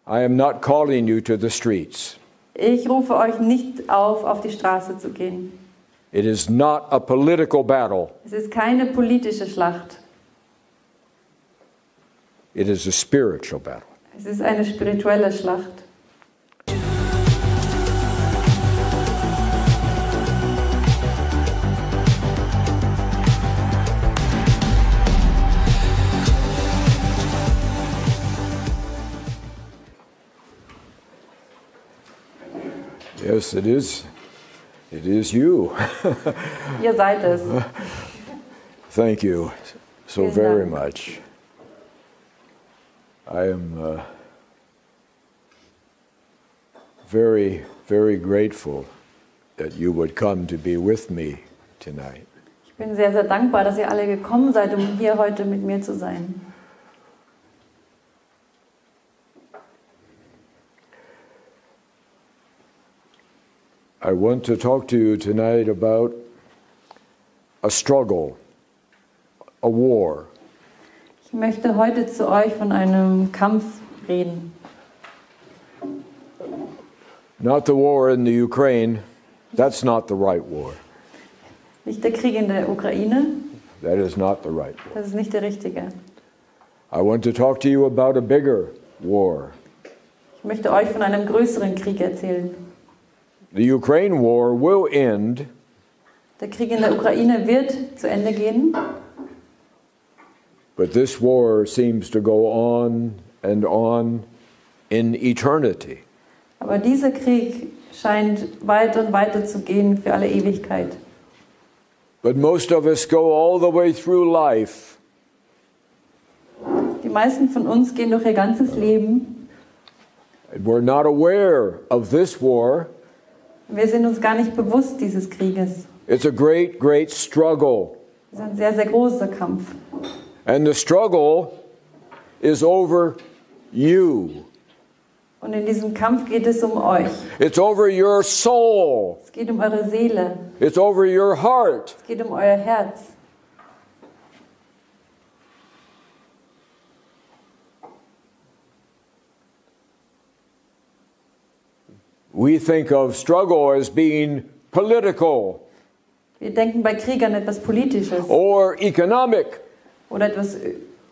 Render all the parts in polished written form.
I am not calling you to the streets. Ich rufe euch nicht auf die Straße zu gehen. It is not a political battle. Es ist keine politische Schlacht. It is a spiritual battle. Es ist eine spirituelle Schlacht. Yes, it is. It is you. Ihr seid es. Thank you so Vielen very Dank. much. I am very, very grateful that you would come to be with me tonight. Ich bin sehr, sehr dankbar, dass ihr alle gekommen seid, um hier heute mit mir zu sein. I want to talk to you tonight about a struggle, a war. Ich möchte heute zu euch von einem Kampf reden. Not the war in the Ukraine. That's not the right war. Nicht der Krieg in der Ukraine, That is not the right war. das ist nicht der richtige. I want to talk to you about a bigger war. Ich möchte euch von einem größeren Krieg erzählen. The Ukraine war will end, Der Krieg in der Ukraine wird zu Ende gehen, but this war seems to go on in eternity. aber dieser Krieg scheint weiter und weiter zu gehen für alle Ewigkeit. But most of us go all the way through life Die meisten von uns gehen durch ihr ganzes Leben. and we're not aware of this war. Wir sind uns gar nicht bewusst dieses Krieges. It's a great, great struggle. Es ist ein sehr, sehr großer Kampf. And the struggle is over you. Und in diesem Kampf geht es um euch. It's over your soul. Es geht um eure Seele. It's over your heart. Es geht um euer Herz. We think of struggle as being political Wir denken bei Krieg an etwas Politisches or economic oder etwas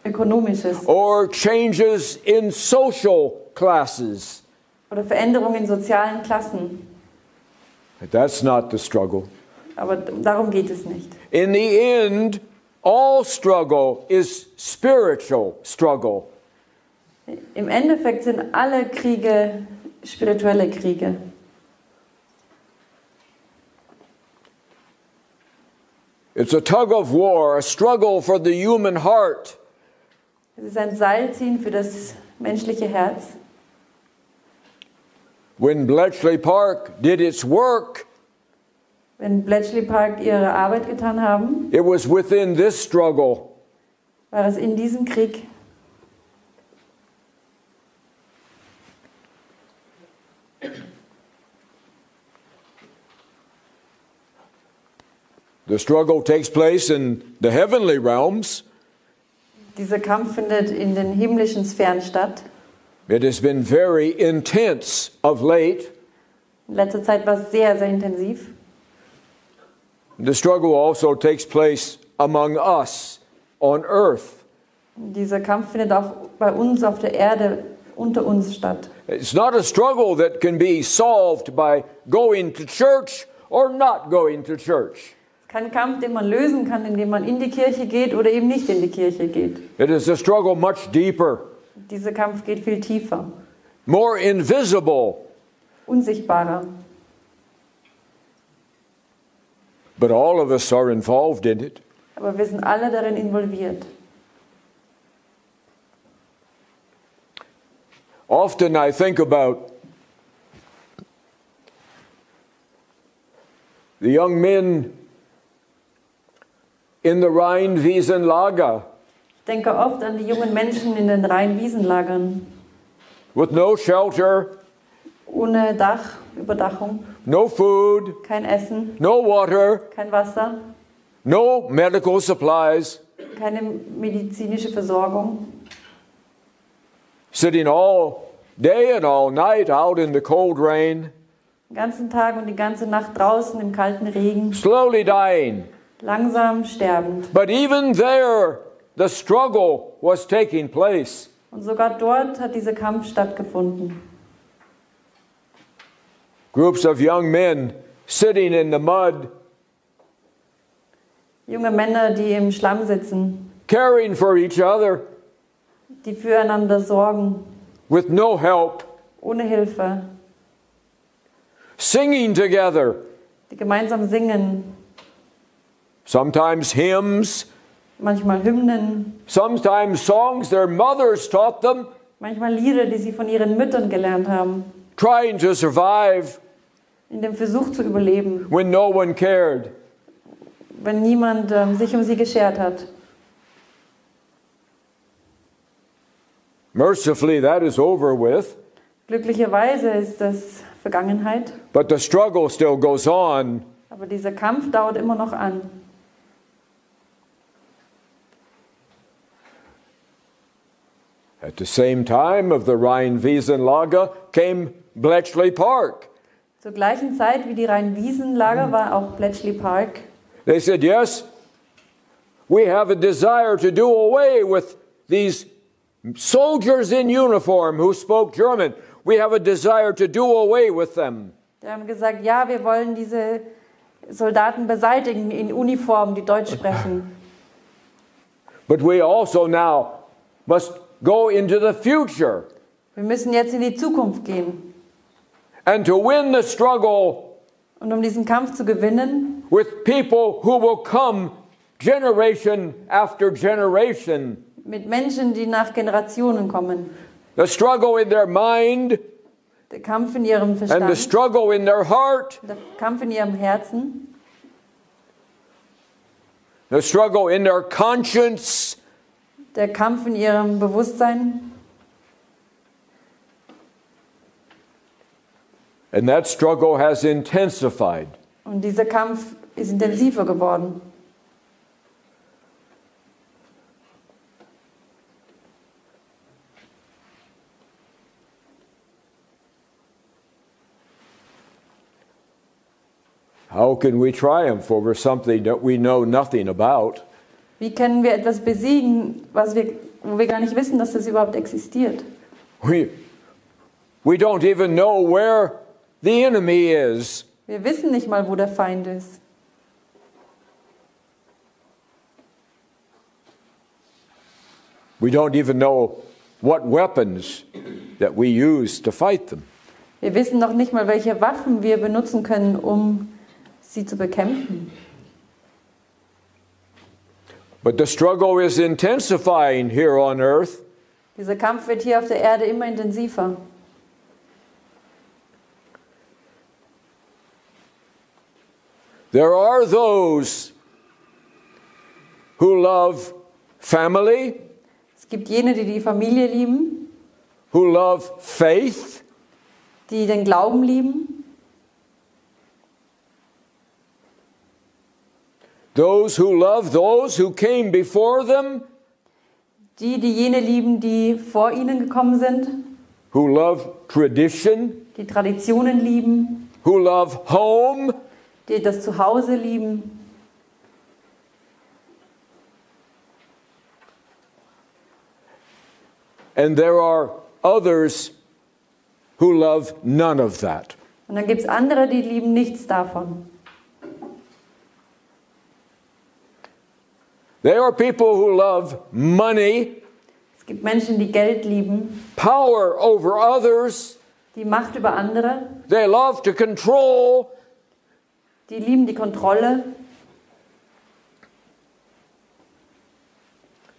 Ökonomisches or changes in social classes. oder Veränderungen in sozialen Klassen. But that's not the struggle. Aber darum geht es nicht. In the end, all struggle is spiritual struggle. Im Endeffekt sind alle Kriege spirituelle Kriege. It's a tug of war, a struggle for the human heart. Es ist ein Seilziehen für das menschliche Herz. When Bletchley Park did its work, Wenn Bletchley Park ihre Arbeit getan haben, it was within this struggle. war es in diesem Krieg. The struggle takes place in the heavenly realms. Dieser Kampf findet in den himmlischen Sphären statt. It has been very intense of late. In letzter Zeit war es sehr, sehr intensiv. The struggle also takes place among us on earth. Dieser Kampf findet auch bei uns auf der Erde unter uns statt. It's not a struggle that can be solved by going to church or not going to church. Kein Kampf, den man lösen kann, indem man in die Kirche geht oder eben nicht in die Kirche geht. It is a struggle much deeper, Dieser Kampf geht viel tiefer, more invisible, unsichtbarer. but all of us are involved in it. Aber wir sind alle darin involviert. Often I think about the young men in the Rheinwiesenlager Ich denke oft an die jungen Menschen in den Rhein-Wiesenlagern. with no shelter, Ohne Dach, Überdachung, no food, kein Essen, no water, kein Wasser, no medical supplies, keine medizinische Versorgung. sitting all day and all night out in the cold rain, Den ganzen Tag und die ganze Nacht draußen im kalten Regen, slowly dying. langsam sterbend. But even there, the struggle was taking place. Und sogar dort hat dieser Kampf stattgefunden. Groups of young men sitting in the mud, Junge Männer, die im Schlamm sitzen, caring for each other die füreinander sorgen, with no help, ohne Hilfe, singing together, die gemeinsam singen, sometimes hymns, manchmal Hymnen, sometimes songs their mothers taught them, manchmal Lieder, die sie von ihren Müttern gelernt haben, trying to survive in dem Versuch zu überleben, when no one cared. wenn niemand sich um sie geschert hat. Mercifully, that is over with, Glücklicherweise ist das Vergangenheit, but the struggle still goes on. aber dieser Kampf dauert immer noch an. At the same time of the Rhein-Wiesen-Lager came Bletchley Park. Zur gleichen Zeit wie die Rhein-Wiesen-Lager war auch Bletchley Park. They said, yes, we have a desire to do away with these soldiers in uniform who spoke German. We have a desire to do away with them. Die haben gesagt, ja, wir wollen diese Soldaten beseitigen in Uniform, die Deutsch sprechen. But we also now must go into the future. Wir müssen jetzt in die Zukunft gehen. And to win the struggle Und um diesen Kampf zu gewinnen, with people who will come generation after generation. mit Menschen, die nach Generationen kommen. The struggle in their mind Der Kampf in ihrem and the Verstand, struggle in their heart. der Kampf in ihrem Herzen, The struggle in their conscience. der Kampf in ihrem Bewusstsein. And that struggle has intensified. Und dieser Kampf ist intensiver geworden. How can we triumph over something that we know nothing about? Wie können wir etwas besiegen, wo wir gar nicht wissen, dass das überhaupt existiert? We don't even know where the enemy is. Wir wissen nicht mal, wo der Feind ist. We don't even know what weapons that we use to fight them. Wir wissen noch nicht mal, welche Waffen wir benutzen können, um sie zu bekämpfen. But the struggle is intensifying here on earth. Dieser Kampf wird hier auf der Erde immer intensiver. There are those who love family, Es gibt jene, die die Familie lieben, who love faith, die den Glauben lieben, those who love those who came before them, die jene lieben, die vor ihnen gekommen sind, who love tradition, die Traditionen lieben, who love home, die das Zuhause lieben. and there are others who love none of that. Und dann gibt es andere, die lieben nichts davon. There are people who love money, Es gibt Menschen, die Geld lieben, power over others. die Macht über andere, They love to control. die lieben die Kontrolle.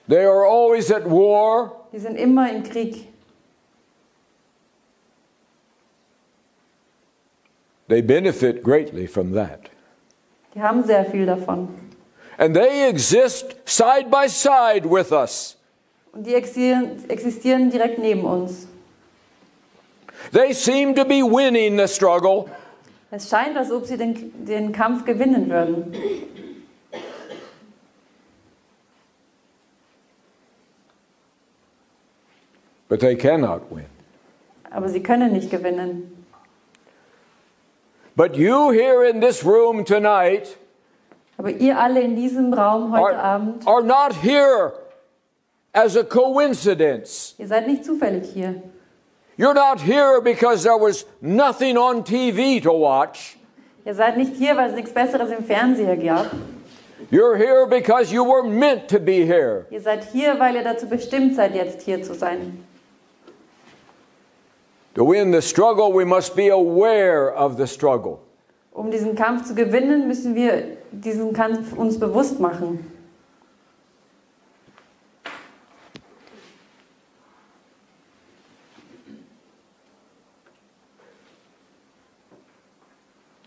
They are always at war. Die sind immer im Krieg. They benefit greatly from that. Die haben sehr viel davon. And they exist side by side with us. Und die existieren direkt neben uns. They seem to be winning the struggle, Es scheint, als ob sie den Kampf gewinnen würden. but they cannot win. aber sie können nicht gewinnen. But you here in this room tonight Aber ihr alle in diesem Raum heute Abend, are not here as a coincidence. ihr seid nicht zufällig hier. You're not here because there was nothing on TV to watch. Ihr seid nicht hier, weil es nichts Besseres im Fernseher gab. You're here because you were meant to be here. Ihr seid hier, weil ihr dazu bestimmt seid, jetzt hier zu sein. To win the struggle, we must be aware of the struggle. Um diesen Kampf zu gewinnen, müssen wir diesen Kampf uns bewusst machen.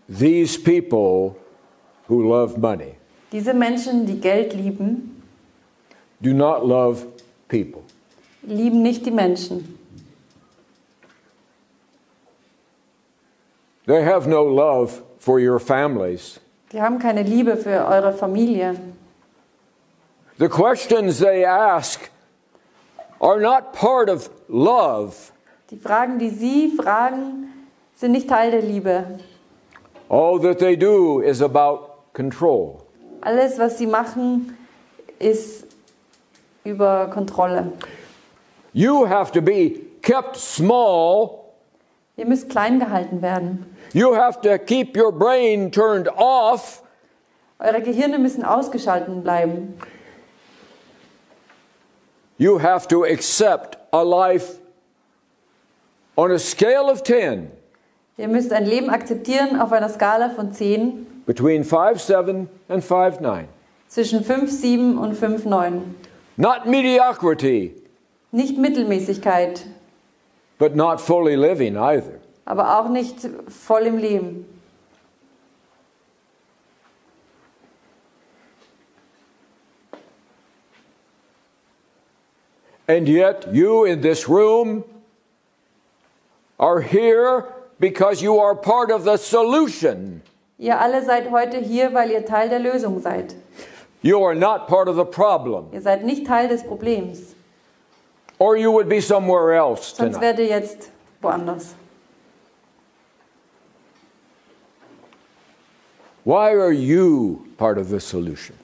These people who love money Diese Menschen, die Geld lieben, do not love people. lieben nicht die Menschen. They have no love for your families. Die haben keine Liebe für eure Familie. The questions they ask are not part of love. Die Fragen, die sie fragen, sind nicht Teil der Liebe. All that they do is about control. Alles, was sie machen, ist über Kontrolle. You have to be kept small. Ihr müsst klein gehalten werden. You have to keep your brain turned off. Eure Gehirne müssen ausgeschaltet bleiben. You have to accept a life on a scale of 10 Ihr müsst ein Leben akzeptieren auf einer Skala von 10 between 5'7" and 5'9". zwischen 5,7 und 5,9. Not mediocrity, Nicht Mittelmäßigkeit, but not fully living either. aber auch nicht voll im Leben. And yet you in this room are here because you are part of the solution. Ihr alle seid heute hier, weil ihr Teil der Lösung seid. You are not part of the problem, Ihr seid nicht Teil des Problems. or you would be somewhere else Sonst tonight. wärt ihr jetzt woanders. Why are you part of the solution?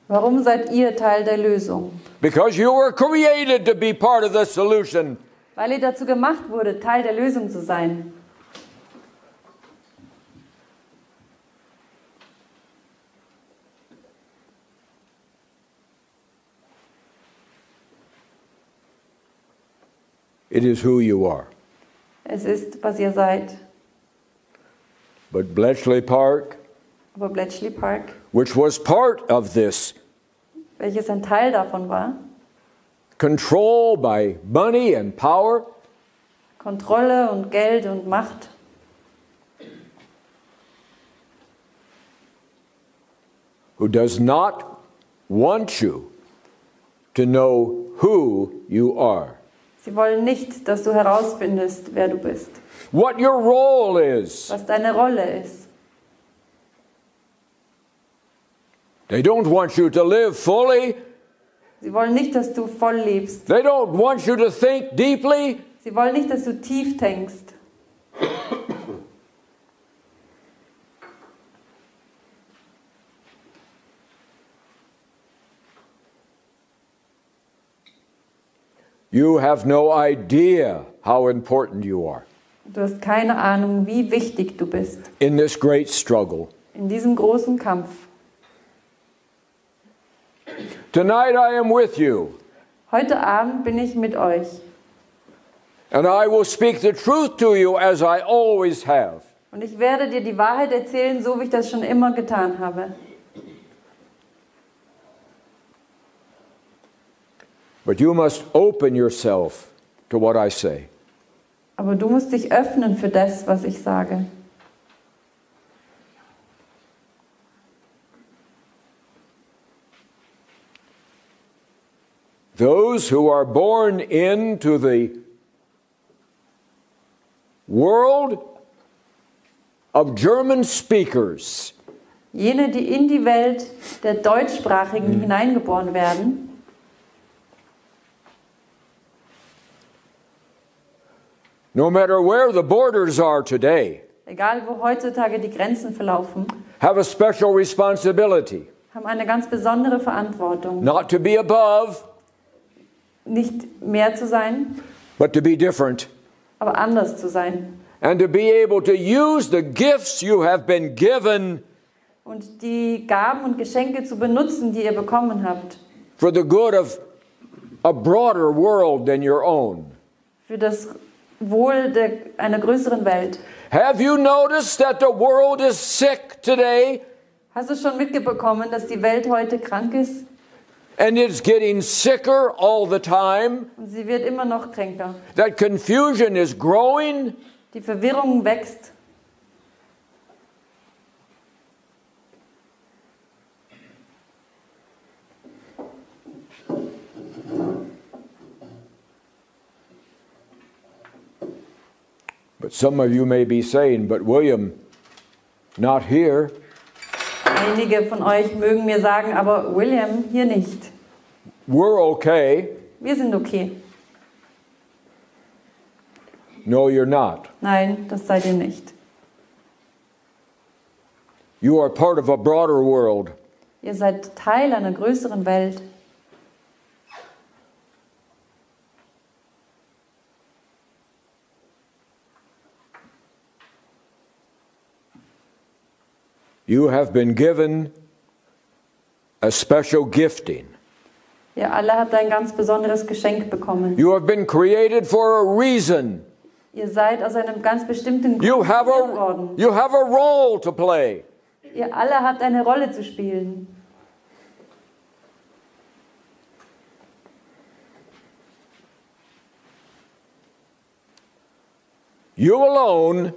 Warum seid ihr Teil der Lösung? Because you were created to be part of the solution. Weil ihr dazu gemacht wurde, Teil der Lösung zu sein. It is who you are. Es ist, was ihr seid. But Bletchley Park, Aber Bletchley Park, which was part of this welches ein Teil davon war, control by money and power, Kontrolle und Geld und Macht, who does not want you to know who you are, sie wollen nicht, dass du herausfindest, wer du bist, what your role is. was deine Rolle ist. They don't want you to live fully. Sie wollen nicht, dass du voll lebst. They don't want you to think deeply. Sie wollen nicht, dass du tief denkst. You have no idea how important you are Du hast keine Ahnung, wie wichtig du bist in this great struggle. in diesem großen Kampf. Tonight I am with you, Heute Abend bin ich mit euch and I will speak the truth to you as I always have. und ich werde dir die Wahrheit erzählen, so wie ich das schon immer getan habe. But you must open yourself to what I say. Aber du musst dich öffnen für das, was ich sage. Those who are born into the world of German speakers Jene, die in die Welt der Deutschsprachigen hineingeboren werden, no matter where the borders are today, egal wo heutzutage die Grenzen verlaufen, have a special responsibility. haben eine ganz besondere Verantwortung, Not to be above, nicht mehr zu sein, but to be different. aber anders zu sein. And to be able to use the gifts you have been given Und die Gaben und Geschenke zu benutzen, die ihr bekommen habt, for the good of a broader world than your own. für das Wohl einer größeren Welt. Have you noticed that the world is sick today? Hast du schon mitbekommen, dass die Welt heute krank ist? And it's getting sicker all the time? Und sie wird immer noch kränker. That confusion is growing? Die Verwirrung wächst. But some of you may be saying, but William, not here. Einige von euch mögen mir sagen, aber William, hier nicht. We're okay. Wir sind okay. No, you're not. Nein, das seid ihr nicht. You are part of a broader world. Ihr seid Teil einer größeren Welt. You have been given a special gifting. Ihr alle habt ein ganz besonderes Geschenk bekommen. You have been created for a reason. Ihr seid aus einem ganz bestimmten Grund You have kreiert worden. a role to play. Ihr alle habt eine Rolle zu spielen. You alone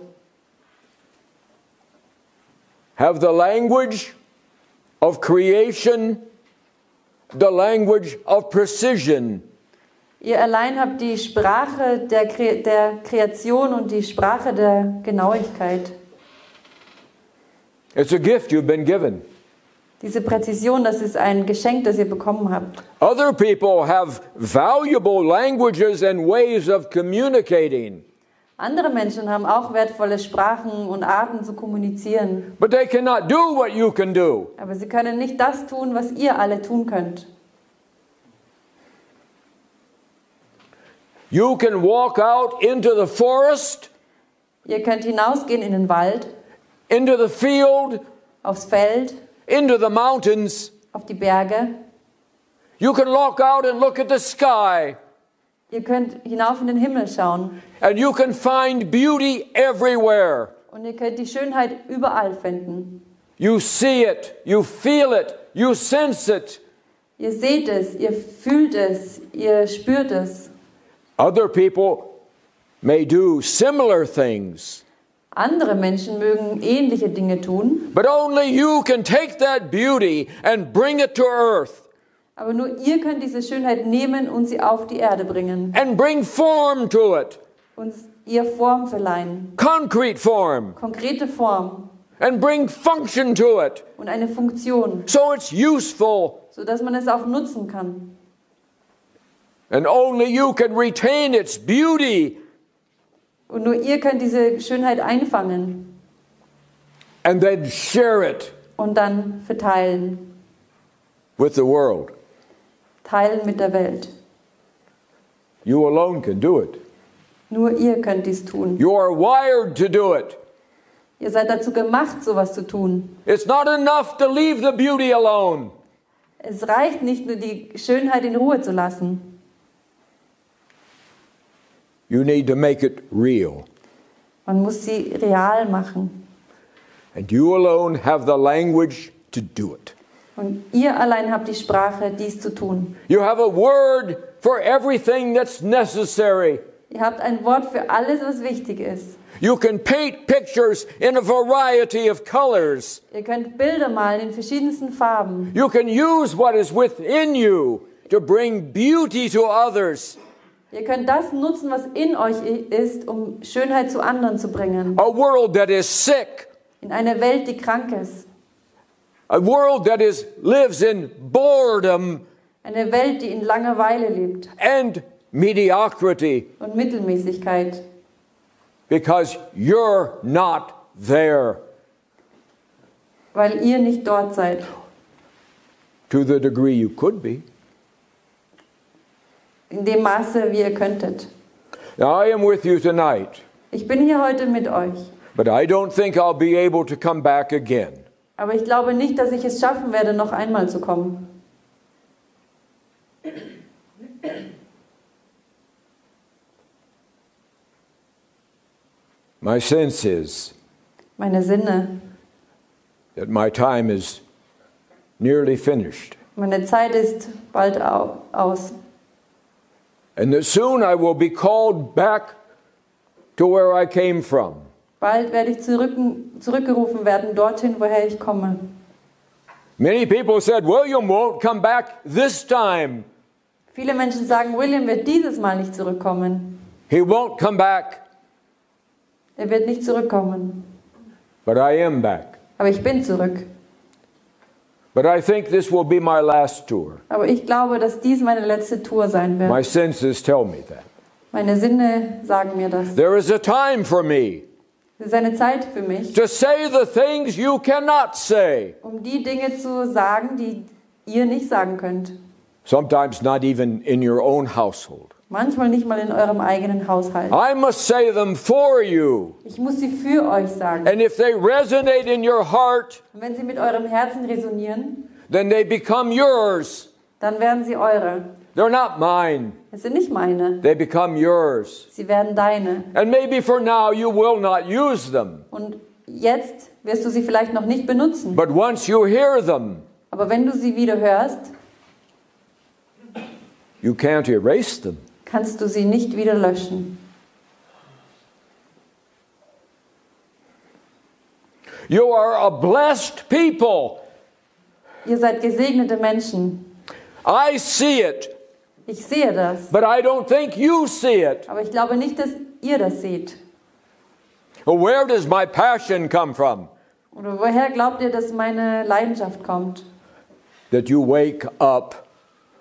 have the language of creation, the language of precision. Ihr allein habt die Sprache der Kreation und die Sprache der Genauigkeit. It's a gift you've been given. Diese Präzision, das ist ein Geschenk, das ihr bekommen habt. Other people have valuable languages and ways of communicating, Andere Menschen haben auch wertvolle Sprachen und Arten zu kommunizieren. but they cannot do what you can do. Aber sie können nicht das tun, was ihr alle tun könnt. You can walk out into the forest, Ihr könnt hinausgehen in den Wald, into the field, aufs Feld, into the mountains. auf die Berge. You can walk out and look at the sky, Ihr könnt hinauf in den Himmel schauen. and you can find beauty everywhere. Und ihr könnt die Schönheit überall finden. You see it, you feel it, you sense it. Ihr seht es, ihr fühlt es, ihr spürt es. Other people may do similar things, Andere Menschen mögen ähnliche Dinge tun, but only you can take that beauty and bring it to earth aber nur ihr könnt diese Schönheit nehmen und sie auf die Erde bringen and bring form to it, und ihr Form verleihen, concrete form, konkrete Form and bring function to it, und eine Funktion, so it's useful, sodass man es auch nutzen kann. and only you can retain its beauty Und nur ihr könnt diese Schönheit einfangen and then share it und dann verteilen, with the world. teilen mit der Welt. You alone can do it. Nur ihr könnt dies tun. You are wired to do it. Ihr seid dazu gemacht, sowas zu tun. It's not enough to leave the beauty alone. Es reicht nicht nur, die Schönheit in Ruhe zu lassen. You need to make it real. Man muss sie real machen. And you alone have the language to do it. Und ihr allein habt die Sprache, dies zu tun. You have a word for everything that's necessary. Ihr habt ein Wort für alles, was wichtig ist. You can paint pictures in a variety of colors. Ihr könnt Bilder malen in verschiedensten Farben. You can use what is within you to bring beauty to others. Ihr könnt das nutzen, was in euch ist, um Schönheit zu anderen zu bringen. A world that is sick. In einer Welt, die krank ist. A world that lives in boredom Eine Welt, die in Langeweile lebt and mediocrity. und Mittelmäßigkeit. because you're not there. Weil ihr nicht dort seid. To the degree you could be. In dem Maße, wie ihr könntet. Now, I am with you tonight, Ich bin hier heute mit euch. but I don't think I'll be able to come back again. Aber ich glaube nicht, dass ich es schaffen werde, noch einmal zu kommen. My sense is Meine Sinne, that my time is nearly finished, meine Zeit ist bald aus. and that soon I will be called back to where I came from. Bald werde ich zurückgerufen werden, dorthin, woher ich komme. Many people said, William won't come back this time. Viele Menschen sagen, William wird dieses Mal nicht zurückkommen. He won't come back, Er wird nicht zurückkommen. but I am back. Aber ich bin zurück. But I think this will be my last tour. Aber ich glaube, dass dies meine letzte Tour sein My wird. senses tell me that. Meine Sinne sagen mir das. There is a time for me Es ist eine Zeit für mich, to say the things you cannot say. um die Dinge zu sagen, die ihr nicht sagen könnt. Sometimes not even in your own household. Manchmal nicht mal in eurem eigenen Haushalt. I must say them for you. Ich muss sie für euch sagen. And if they resonate in your heart, Und wenn sie mit eurem Herzen resonieren, then they become yours. dann werden sie eure. They're not mine. Es sind nicht meine. They become yours. Sie werden deine. And maybe for now you will not use them. Und jetzt wirst du sie vielleicht noch nicht benutzen. But once you hear them, Aber wenn du sie wieder hörst, you can't erase them. kannst du sie nicht wieder löschen. You are a blessed people. Ihr seid gesegnete Menschen. I see it, Ich sehe das. but I don't think you see it. Aber ich glaube nicht, dass ihr das seht. Where does my passion come from? Oder woher glaubt ihr, dass meine Leidenschaft kommt? That you wake up.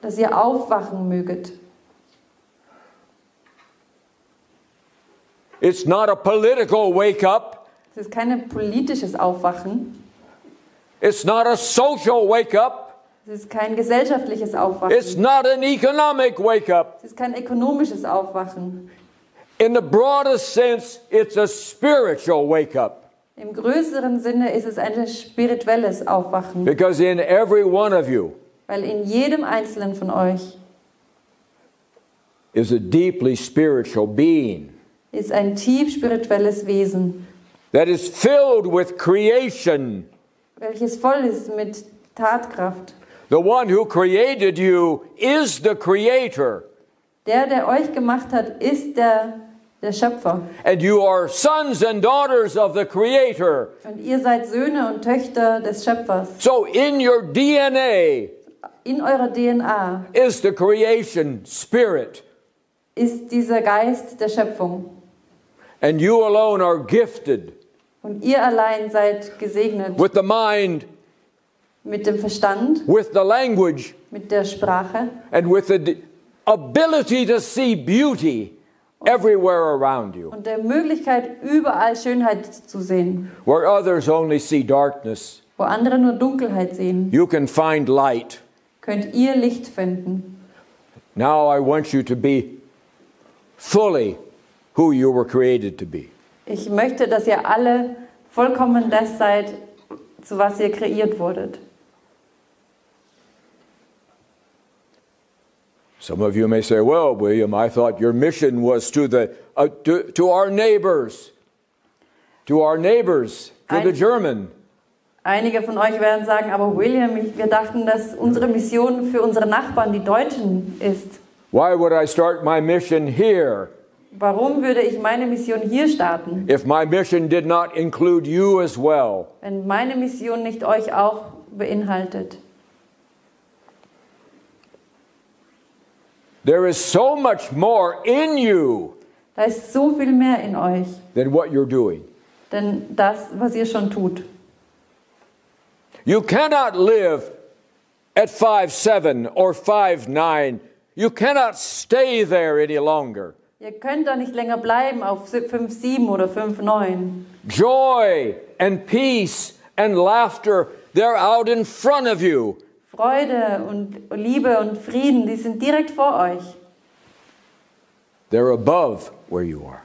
Dass ihr aufwachen möget. It's not a political wake up. Es ist kein politisches Aufwachen. It's not a social wake up. Es ist kein gesellschaftliches Aufwachen. It's not an economic wake up. Es ist kein ökonomisches Aufwachen. In the broadest sense, it's a spiritual wake up. Im größeren Sinne ist es ein spirituelles Aufwachen. Because in every one of you Weil in jedem Einzelnen von euch is a deeply spiritual being ist ein tief spirituelles Wesen, that is filled with creation. welches voll ist mit Tatkraft. The one who created you is the creator. Der euch gemacht hat, ist der Schöpfer. And you are sons and daughters of the creator. Und ihr seid Söhne und Töchter des Schöpfers. So in your DNA In eurer DNA is the creation spirit. ist dieser Geist der Schöpfung. And you alone are gifted Und ihr allein seid gesegnet with the mind, mit dem Verstand, with the language, mit der Sprache and with the ability to see beauty everywhere around you, und der Möglichkeit, überall Schönheit zu sehen. where others only see darkness. Wo andere nur Dunkelheit sehen, You can find light. könnt ihr Licht finden. Now I want you to be fully who you were created to be. Ich möchte, dass ihr alle vollkommen das seid, zu was ihr kreiert wurdet. Some of you may say, well, William, I thought your mission was to our neighbors, to the German. Einige von euch werden sagen, aber William, wir dachten, dass unsere Mission für unsere Nachbarn, die Deutschen, ist. Why would I start my mission here Warum würde ich meine Mission hier starten, if my mission did not include you as well? wenn meine Mission nicht euch auch beinhaltet? There is so much more in you Da ist so viel mehr in euch, than what you're doing. denn das, was ihr schon tut. You cannot live at 5'7" or 5'9". You cannot stay there any longer. Ihr könnt da nicht länger bleiben auf 5,7 oder 5,9. Joy and peace and laughter, they're out in front of you. Freude und Liebe und Frieden, die sind direkt vor euch. They're above where you are.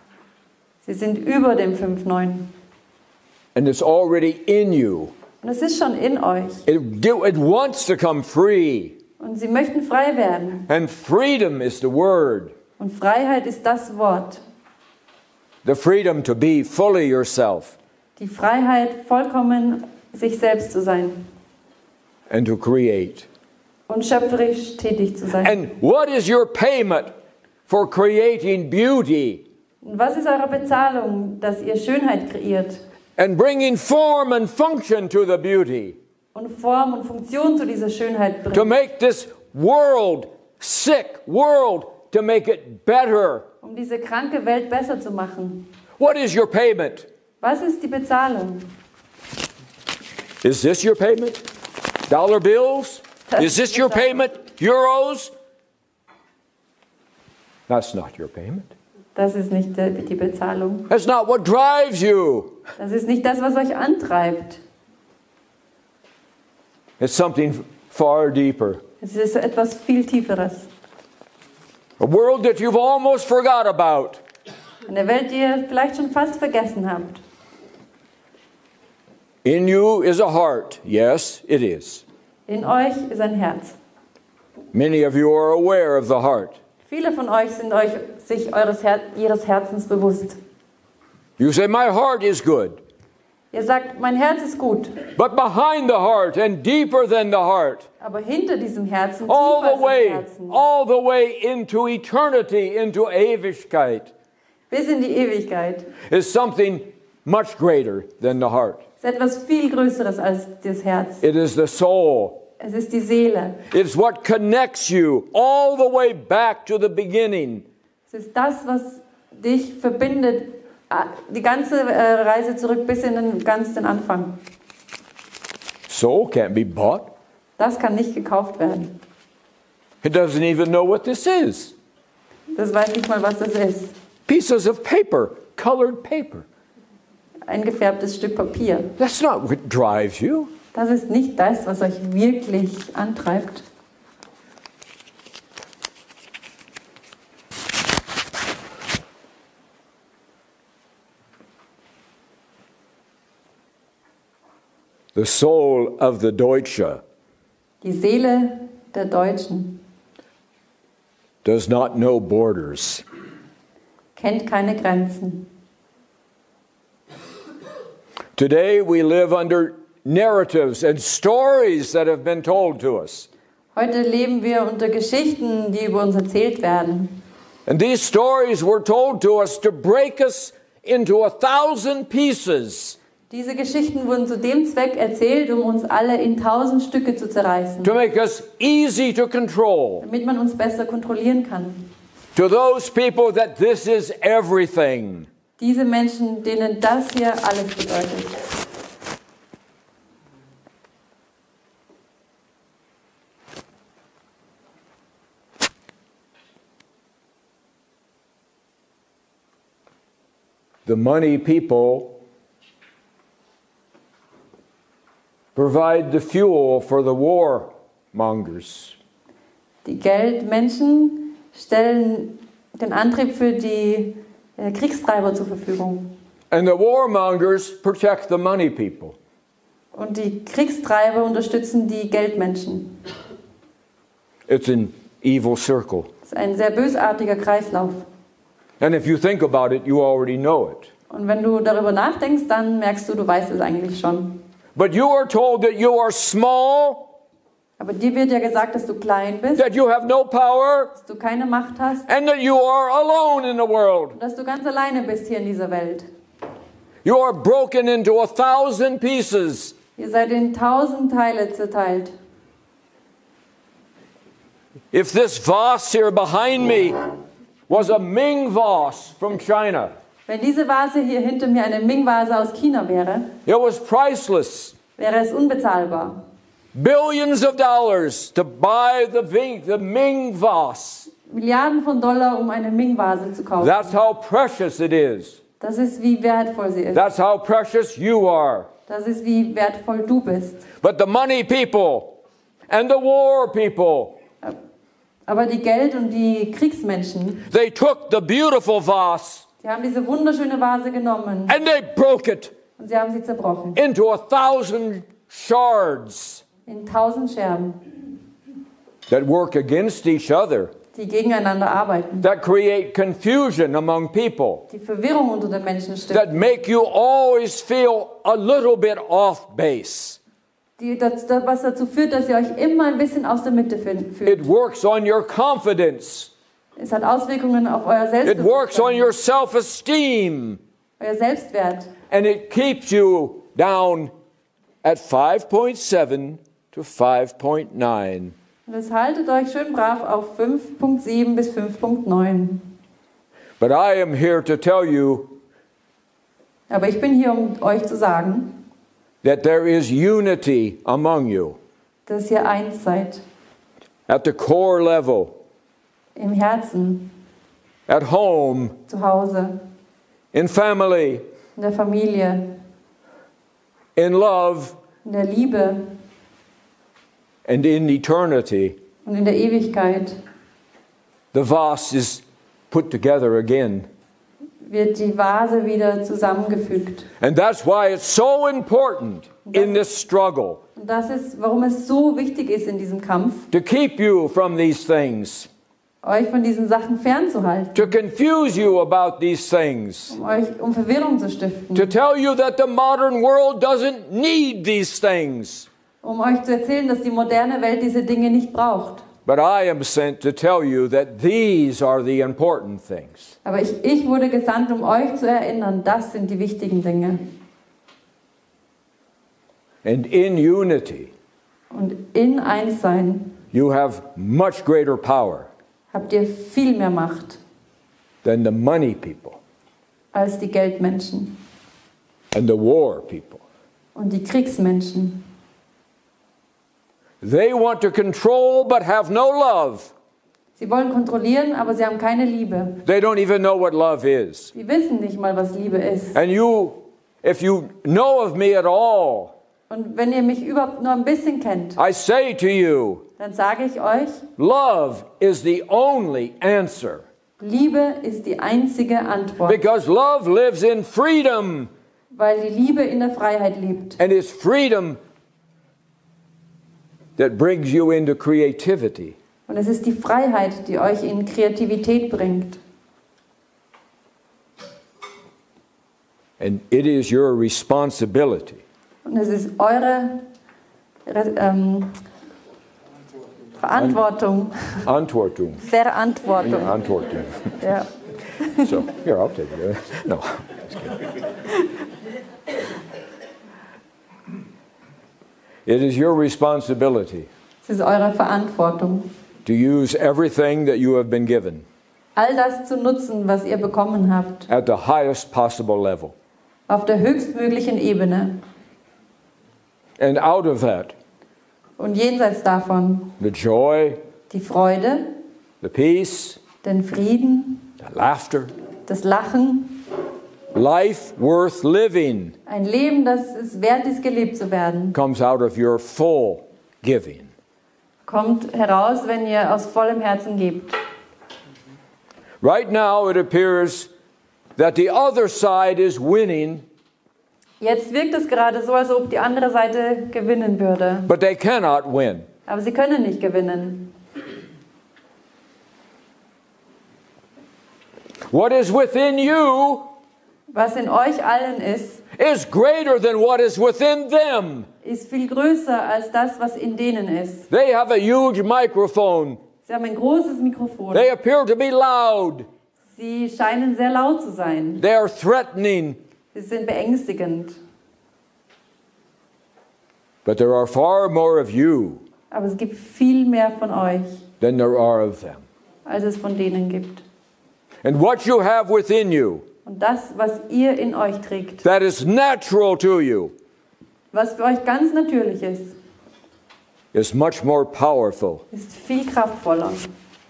Sie sind über dem 5,9. And it's already in you. Und es ist schon in euch. It wants to come free. Und sie möchten frei werden. And freedom is the word. Und Freiheit ist das Wort. The freedom to be fully yourself. Die Freiheit, vollkommen sich selbst zu sein. And to create. Und schöpferisch tätig zu sein. And what is your payment for creating beauty? Und was ist eure Bezahlung, dass ihr Schönheit kreiert? And bringing form and function to the beauty. Und Form und Funktion zu dieser Schönheit bringt. To make this world, sick world, to make it better. Um diese kranke Welt besser zu machen. What is your payment? Was ist die Bezahlung? Is this your payment? Dollar bills? Is this your payment? Euros? That's not your payment. Das ist nicht die Bezahlung. That's not what drives you. Das ist nicht das, was euch antreibt. It's something far deeper. Es ist etwas viel Tieferes. A world that you've almost forgot about. Eine Welt, die ihr vielleicht schon fast vergessen habt. In you is a heart. Yes, it is. In euch ist ein Herz. Many of you are aware of the heart. Viele von euch sind sich ihres Herzens bewusst. You say, my heart is good. Ihr sagt, mein Herz ist gut. But behind the heart and deeper than the heart, Aber hinter diesem Herzen, all tiefer the als im Herzen, all the way into eternity, into Ewigkeit, bis in die Ewigkeit, is something much greater than the heart. ist etwas viel Größeres als das Herz. It is the soul. Es ist die Seele. It's what connects you all the way back to the beginning. Es ist das, was dich verbindet, die ganze Reise zurück bis in den Anfang. Soul can't be bought. Das kann nicht gekauft werden. It doesn't even know what this is. Das weiß nicht mal, was das ist. Pieces of paper, colored paper. Ein gefärbtes Stück Papier. That's not what drives you. Das ist nicht das, was euch wirklich antreibt. The soul of the Deutsche Die Seele der Deutschen does not know borders. kennt keine Grenzen. Today we live under narratives and stories that have been told to us. Heute leben wir unter Geschichten, die über uns erzählt werden. And these stories were told to us to break us into 1,000 pieces. Diese Geschichten wurden zu dem Zweck erzählt, um uns alle in 1000 Stücke zu zerreißen. To make us easy to control. Damit man uns besser kontrollieren kann. To those people that this is everything. Diese Menschen, denen das hier alles bedeutet. The money people provide the fuel for the warmongers. Die Geldmenschen stellen den Antrieb für die Kriegstreiber zur Verfügung. And the warmongers protect the money people. Und die Kriegstreiber unterstützen die Geldmenschen. It's an evil circle. Das ist ein sehr bösartiger Kreislauf. And if you think about it, you already know it. Und wenn du darüber nachdenkst, dann merkst du, du weißt es eigentlich schon. But you are told that you are small, Aber dir wird ja gesagt, dass du klein bist, that you have no power, dass du keine Macht hast and that you are alone in the world. und dass du ganz alleine bist hier in dieser Welt. You are broken into 1,000 pieces. Ihr seid in 1000 Teile zerteilt. If this vase here behind me was a Ming vase from China, Wenn diese Vase hier hinter mir eine Ming-Vase aus China wäre, it was priceless. wäre es unbezahlbar. Billions of dollars to buy the Ming vase. Milliarden von Dollar, um eine Ming-Vase zu kaufen. That's how precious it is. Das ist, wie wertvoll sie ist. That's how precious you are. Das ist, wie wertvoll du bist. But the money people and the war people, Aber die Geld- und die Kriegsmenschen, they took the beautiful vase die haben diese wunderschöne Vase genommen and they broke it und sie haben sie zerbrochen. into 1,000 shards In 1000 Scherben, that work against each other, die gegeneinander arbeiten. that create confusion among people, Die Verwirrung unter den Menschen stiften. that make you always feel a little bit off base. Was dazu führt, dass ihr euch immer ein bisschen aus der Mitte fühlt. It works on your confidence. Es hat Auswirkungen auf euer It works on Selbstbewusstsein, your self-esteem. euer Selbstwert. And it keeps you down at 5.7 to 5.9. Und es haltet euch schön brav auf 5.7 bis 5.9. But I am here to tell you Aber ich bin hier, um euch zu sagen, that there is unity among you dass ihr eins seid. at the core level, Im Herzen, at home, zu Hause, in family, in der Familie, in love, in der Liebe and in eternity. und in der Ewigkeit. The vase is put together again. Wird die Vase wieder zusammengefügt. And that's why it's so important in this struggle Und das ist, warum es so wichtig ist in diesem Kampf, to keep you from these things, euch von diesen Sachen fernzuhalten, to confuse you about these things, um Verwirrung zu stiften, to tell you that the modern world doesn't need these things. um euch zu erzählen, dass die moderne Welt diese Dinge nicht braucht. But I am sent to tell you that these are the important things. Aber ich wurde gesandt, um euch zu erinnern, das sind die wichtigen Dinge. And in unity, Und in Einssein you have much greater power habt ihr viel mehr Macht than the money people als die Geldmenschen and the war people. und die Kriegsmenschen. They want to control but have no love. Sie wollen kontrollieren, aber sie haben keine Liebe. They don't even know what love is. Sie wissen nicht mal, was Liebe ist. And you, if you know of me at all, Und wenn ihr mich überhaupt nur ein bisschen kennt, I say to you, dann sage ich euch, love is the only answer. Liebe ist die einzige Antwort. Because love lives in freedom. Weil die Liebe in der Freiheit lebt. And it's freedom that brings you into creativity. Und es ist die Freiheit, die euch in Kreativität bringt. And it is your responsibility Und es ist eure Verantwortung. Antwortung. Verantwortung. Antwortung. Ja. So, here, I'll take it. No, just kidding. It is your responsibility Es ist eure Verantwortung, to use everything that you have been given all das zu nutzen, was ihr bekommen habt, at the highest possible level. auf der höchstmöglichen Ebene. And out of that, Und jenseits davon the joy, die Freude, the peace, den Frieden, the laughter, das Lachen, life worth living ein Leben, das es wert ist, gelebt zu werden, comes out of your full giving. kommt heraus, wenn ihr aus vollem Herzen gebt. Right now it appears that the other side is winning, Jetzt wirkt es gerade so, als ob die andere Seite gewinnen würde. but they cannot win. Aber sie können nicht gewinnen. What is within you Was in euch allen ist, is greater than what is within them. ist viel größer als das, was in denen ist. They have a huge microphone. Sie haben ein großes Mikrofon. They appear to be loud. Sie scheinen sehr laut zu sein. They are threatening. Sie sind beängstigend. But there are far more of you Aber es gibt viel mehr von euch, than there are of them. als es von denen gibt. And what you have within you, Und das, was ihr in euch trägt, that is natural to you, was für euch ganz natürlich ist, is much more powerful ist viel kraftvoller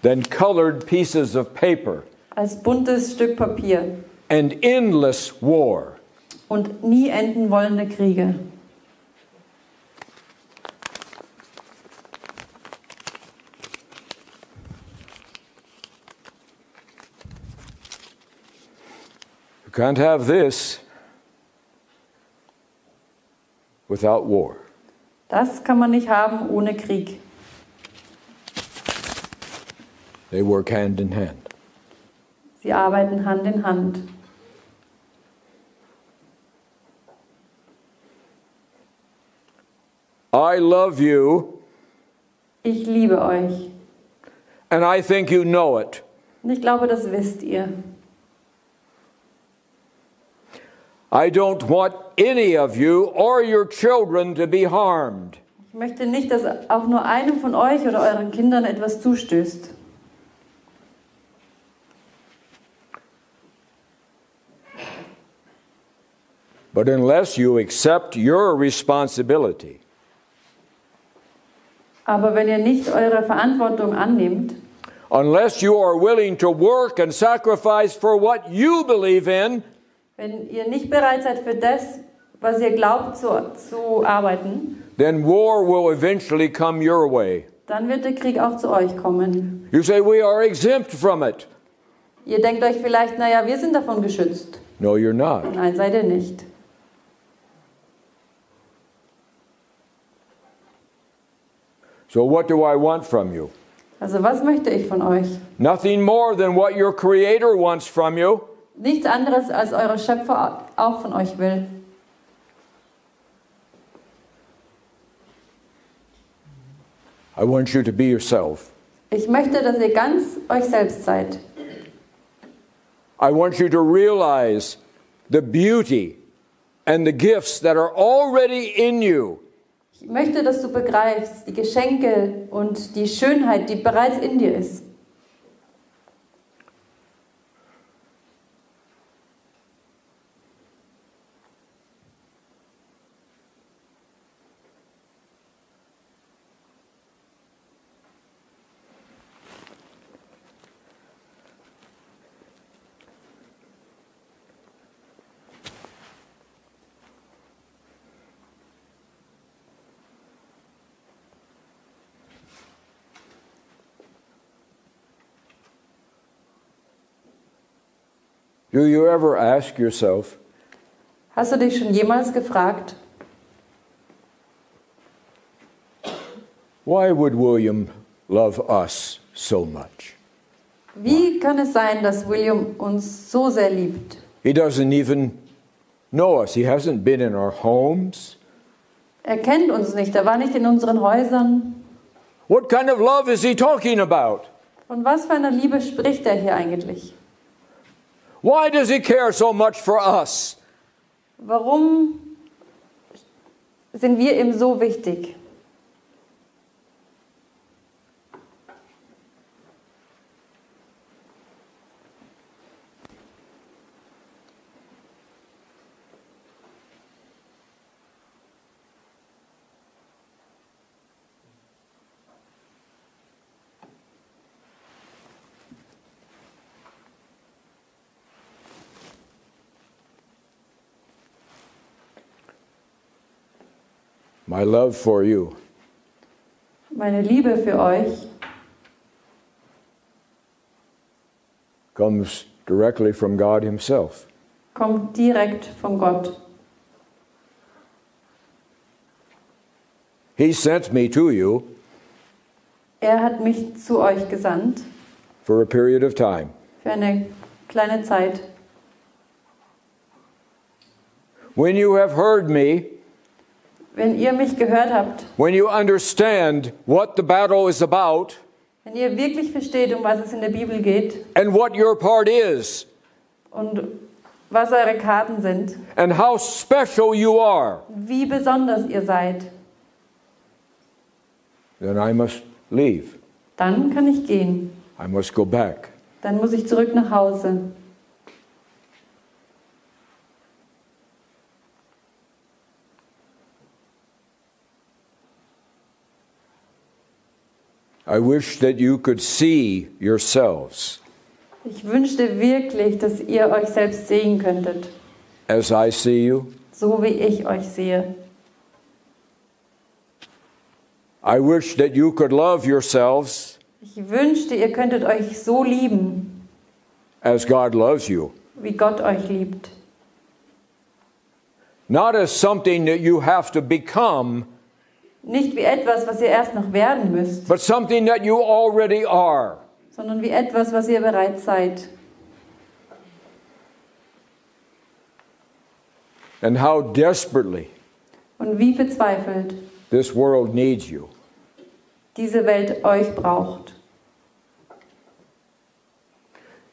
than colored pieces of paper als buntes Stück Papier and endless war. und nie enden wollende Kriege. You can't have this without war. Das kann man nicht haben ohne Krieg. They work hand in hand. Sie arbeiten Hand in Hand. I love you, Ich liebe euch. and I think you know it. Und ich glaube, das wisst ihr. I don't want any of you or your children to be harmed. Ich möchte nicht, dass auch nur einem von euch oder euren Kindern etwas zustößt. But unless you accept your responsibility, Aber wenn ihr nicht eure Verantwortung annehmt, unless you are willing to work and sacrifice for what you believe in, wenn ihr nicht bereit seid für das, was ihr glaubt, zu arbeiten, then war will eventually come your way. dann wird der Krieg auch zu euch kommen. You say, we are exempt from it. Ihr denkt euch vielleicht, naja, wir sind davon geschützt. No, you're not. Nein, seid ihr nicht. So what do I want from you? Also was möchte ich von euch? Nothing more than what your Creator wants from you. Nichts anderes, als eure Schöpfer auch von euch will. I want you to be yourself. Ich möchte, dass ihr ganz euch selbst seid. I want you to realize the beauty and the gifts that are already in you. Ich möchte, dass du begreifst, die Geschenke und die Schönheit, die bereits in dir ist. Do you ever ask yourself, Hast du dich schon jemals gefragt, why would William love us so much? wie kann es sein, dass William uns so sehr liebt? He doesn't even know us. He hasn't been in our homes. Er kennt uns nicht, er war nicht in unseren Häusern. What kind of love is he talking about? Von was für einer Liebe spricht er hier eigentlich? Why does he care so much for us? Warum sind wir ihm so wichtig? My love for you Meine Liebe für euch comes directly from God himself. kommt direkt von Gott. He sent me to you Er hat mich zu euch gesandt for a period of time. für eine kleine Zeit. When you have heard me, Wenn ihr mich gehört habt, when you understand what the battle is about wenn ihr wirklich versteht, um was es in der Bibel geht and what your part is und was eure Karten sind, and how special you are, wie besonders ihr seid, then I must leave. dann kann ich gehen. I must go back. Dann muss ich zurück nach Hause. I wish that you could see yourselves Ich wünschte wirklich, dass ihr euch selbst sehen könntet, as I see you. so wie ich euch sehe. I wish that you could love yourselves Ich wünschte, ihr könntet euch so lieben, as God loves you. wie Gott euch liebt. Not as something that you have to become, Nicht wie etwas, was ihr erst noch werden müsst, but something that you already are. sondern wie etwas, was ihr bereits seid. And how desperately Und wie verzweifelt this world needs you. diese Welt euch braucht.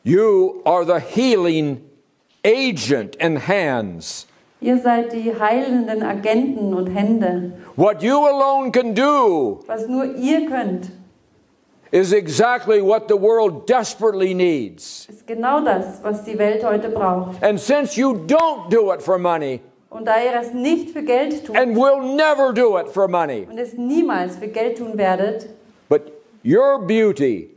You are the healing agent and hands. Ihr seid die heilenden Agenten und Hände. What you alone can do Was nur ihr könnt, is exactly what the world desperately needs. ist genau das, was die Welt heute braucht. And since you don't do it for money, Und da ihr es nicht für Geld tut and will never do it for money, und es niemals für Geld tun werdet, but your beauty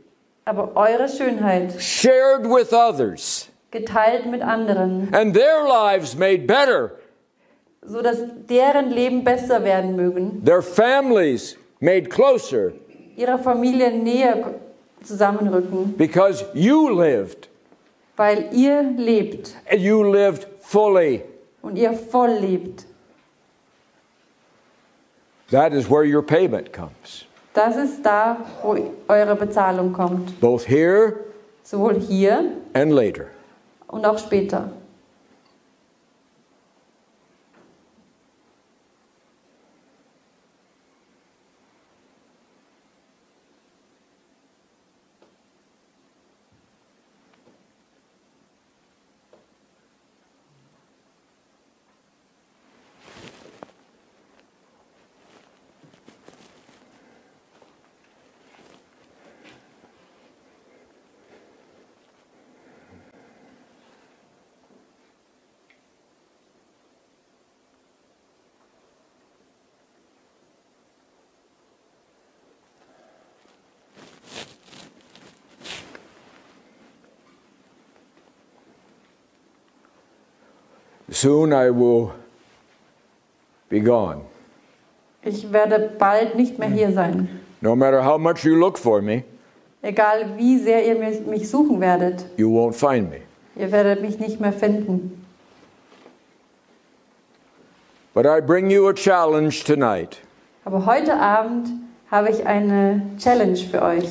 aber eure Schönheit shared with others geteilt mit anderen, and their lives made better, so dass deren Leben besser werden mögen, their families made closer ihrer Familie näher zusammenrücken, because you lived, weil ihr lebt and you lived fully. und ihr voll lebt. That is where your payment comes. Das ist da, wo eure Bezahlung kommt. Both here Sowohl hier and later. und auch später. Soon I will be gone. Ich werde bald nicht mehr hier sein. No matter how much you look for me, Egal wie sehr ihr mich suchen werdet, you won't find me. ihr werdet mich nicht mehr finden. But I bring you a challenge tonight. Aber heute Abend habe ich eine Challenge für euch.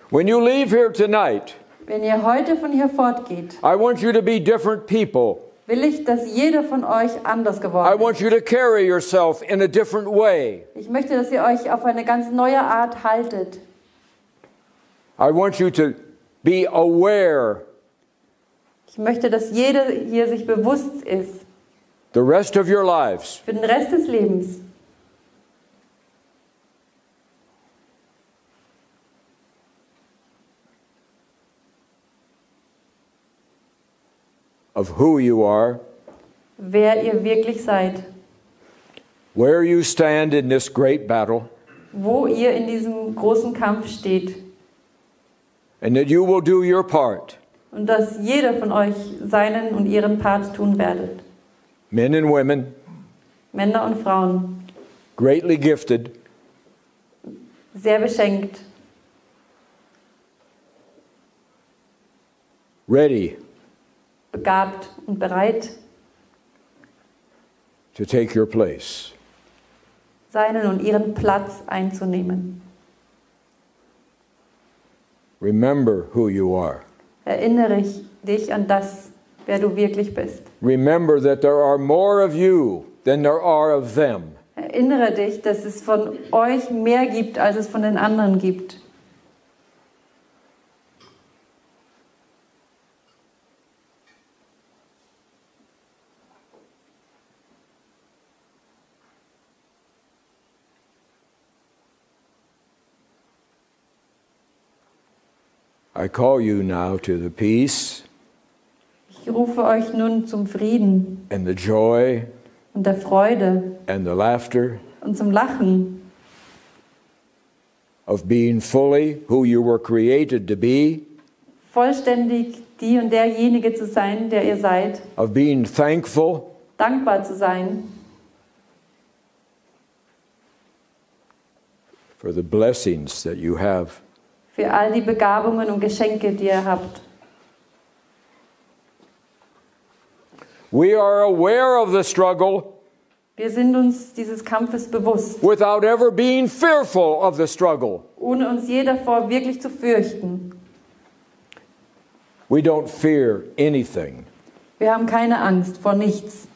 When you leave here tonight, Wenn ihr heute von hier fortgeht, I want you to be different people. will ich, dass jeder von euch anders I geworden want you to carry yourself in a different way. ist. Ich möchte, dass ihr euch auf eine ganz neue Art haltet. I want you to be aware Ich möchte, dass jeder hier sich bewusst ist, the rest of your lives für den Rest des Lebens, of who you are, wer ihr wirklich seid, where you stand in this great battle, wo ihr in diesem großen Kampf steht and that you will do your part. und dass jeder von euch seinen und ihren Part tun werdet. Men and women, Männer und Frauen, greatly gifted, sehr beschenkt, ready begabt und bereit, to take your place. seinen und ihren Platz einzunehmen. Remember who you are. Erinnere dich an das, wer du wirklich bist. Remember that there are more of you than there are of them. Erinnere dich, dass es von euch mehr gibt, als es von den anderen gibt. I call you now to the peace Ich rufe euch nun zum Frieden and the joy und der Freude and the laughter und zum Lachen of being fully who you were created to be, vollständig die und derjenige zu sein, der ihr seid, of being thankful, dankbar zu sein for the blessings that you have. für all die Begabungen und Geschenke, die ihr habt. We are aware of the struggle Wir sind uns dieses Kampfes bewusst, without ever being fearful of the struggle. ohne uns je davor wirklich zu fürchten. We don't fear anything. Wir haben keine Angst vor nichts.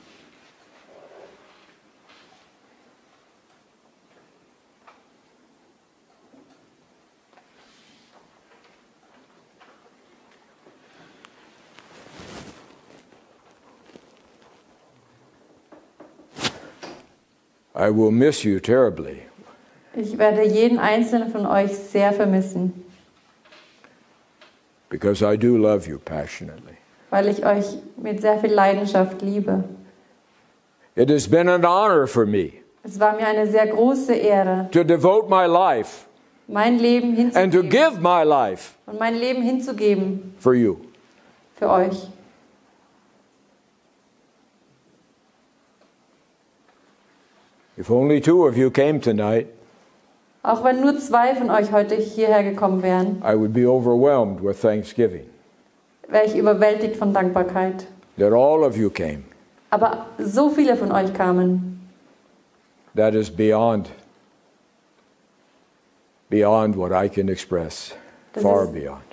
I will miss you terribly. Ich werde jeden einzelnen von euch sehr vermissen, Because I do love you passionately. weil ich euch mit sehr viel Leidenschaft liebe. It has been an honor for me Es war mir eine sehr große Ehre, to devote my life mein Leben and to hinzugeben give my life und mein Leben hinzugeben for you. für euch. If only two of you came tonight, Auch wenn nur 2 von euch heute hierher gekommen wären, I would be overwhelmed with thanksgiving wäre ich überwältigt von Dankbarkeit. that all of you came. Aber so viele von euch kamen, That is beyond what I can express. Das Far ist- beyond.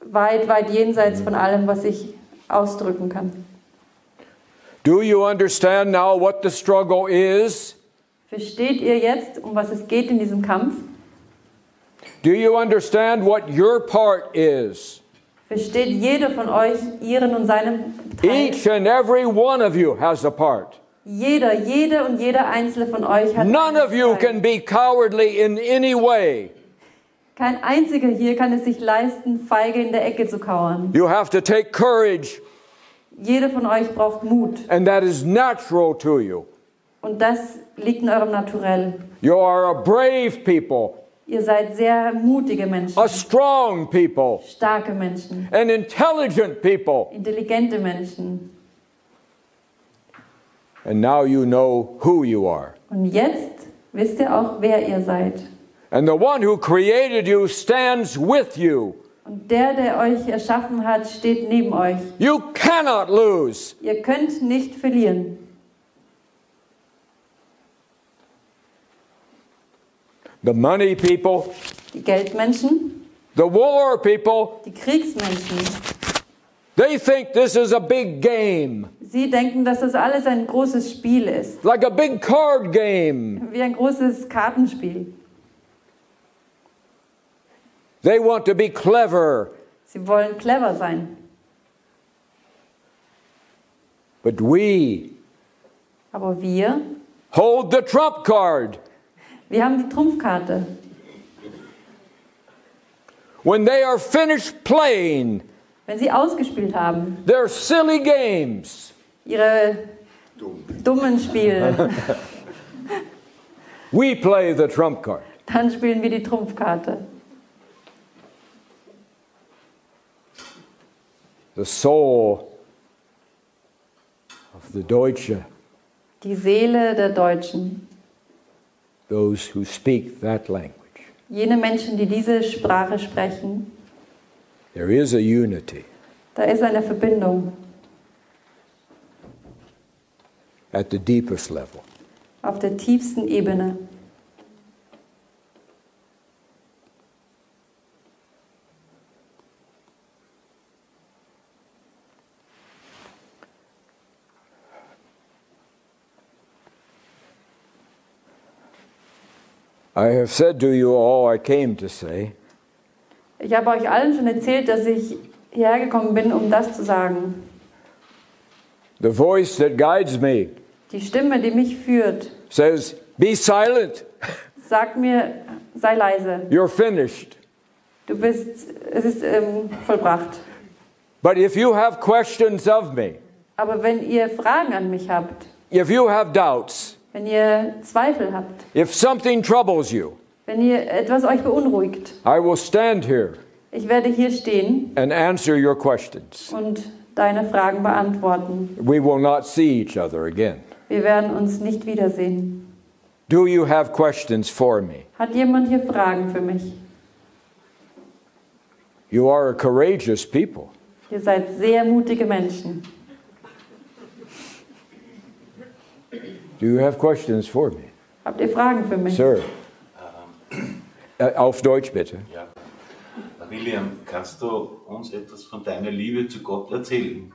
weit, weit jenseits von allem, was ich ausdrücken kann. Do you understand now what the struggle is? Versteht ihr jetzt, um was es geht in diesem Kampf? Do you understand what your part is? Versteht jeder von euch ihren und seinen Teil? Each and every one of you has a part. Jede und jeder einzelne von euch hat None einen of you Teil. can be cowardly in any way. Kein einziger hier kann es sich leisten, feige in der Ecke zu kauern. You have to take courage, Jeder von euch braucht Mut. and that is natural to you. Und das liegt in eurem Naturell. You are a brave people, Ihr seid sehr mutige Menschen, a strong people, starke Menschen, an intelligent people. intelligente Menschen. And now you know who you are. Und jetzt wisst ihr auch, wer ihr seid. And the one who created you stands with you. Und der euch erschaffen hat, steht neben euch. You cannot lose. Ihr könnt nicht verlieren. The money people, Die Geldmenschen, the war people, die Kriegsmenschen, they think this is a big game, sie denken, dass das alles ein großes Spiel ist. like a big card game. Wie ein großes Kartenspiel. They want to be clever, Sie wollen clever sein. but we Aber wir hold the trump card. haben die Trumpfkarte. When they are finished playing Wenn sie ausgespielt haben, their silly games, ihre dummen Spiele, we play the trump card. dann spielen wir die Trumpfkarte. The soul of the Deutsche, Die Seele der Deutschen. those who speak that language. Jene Menschen, die diese Sprache sprechen, There is a unity da ist eine Verbindung at the deepest level. auf der tiefsten Ebene. I have said to you all I came to say. Ich habe euch allen schon erzählt, dass ich hierher gekommen bin, um das zu sagen. The voice that guides me Die Stimme, die mich führt, says, be silent, sagt mir, sei leise. you're finished. Es ist vollbracht. But if you have questions of me, Aber wenn ihr Fragen an mich habt, if you have doubts, wenn ihr Zweifel habt, if something troubles you, Wenn ihr etwas euch beunruhigt, I will stand here ich werde hier stehen and answer your questions. und deine Fragen beantworten. We will not see each other again. Wir werden uns nicht wiedersehen. Do you have questions for me? Hat jemand hier Fragen für mich? You are a courageous people. Ihr seid sehr mutige Menschen. Do you have questions for me? Habt ihr Fragen für mich? Sir. Auf Deutsch bitte. Ja. William, kannst du uns etwas von deiner Liebe zu Gott erzählen?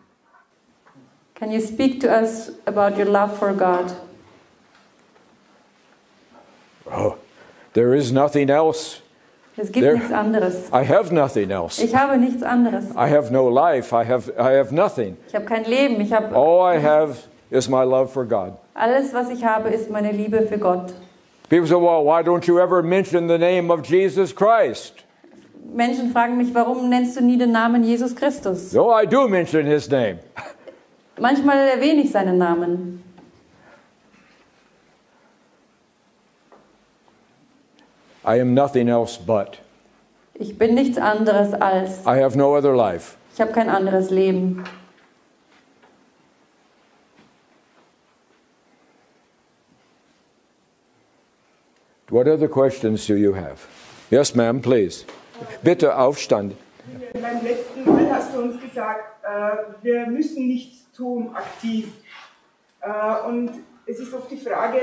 Can you speak to us about your love for God? Oh, there is nothing else. Es gibt nichts anderes. I have nothing else. Ich habe nichts anderes. I have no life. I have nothing. Ich habe kein Leben. Ich habe All I have is my love for God. alles, was ich habe, ist meine Liebe für Gott. People say, well, why don't you ever mention the name of Jesus Christ? Menschen fragen mich, warum nennst du nie den Namen Jesus Christus? So I do mention his name. Manchmal erwähne ich seinen Namen. I am nothing else but. Ich bin nichts anderes als. I have no other life. Ich habe kein anderes Leben. What other questions do you have? Yes, ma'am, please. Bitte Aufstand. Beim letzten Mal hast du uns gesagt, wir müssen nichts tun, aktiv. Und es ist oft die Frage,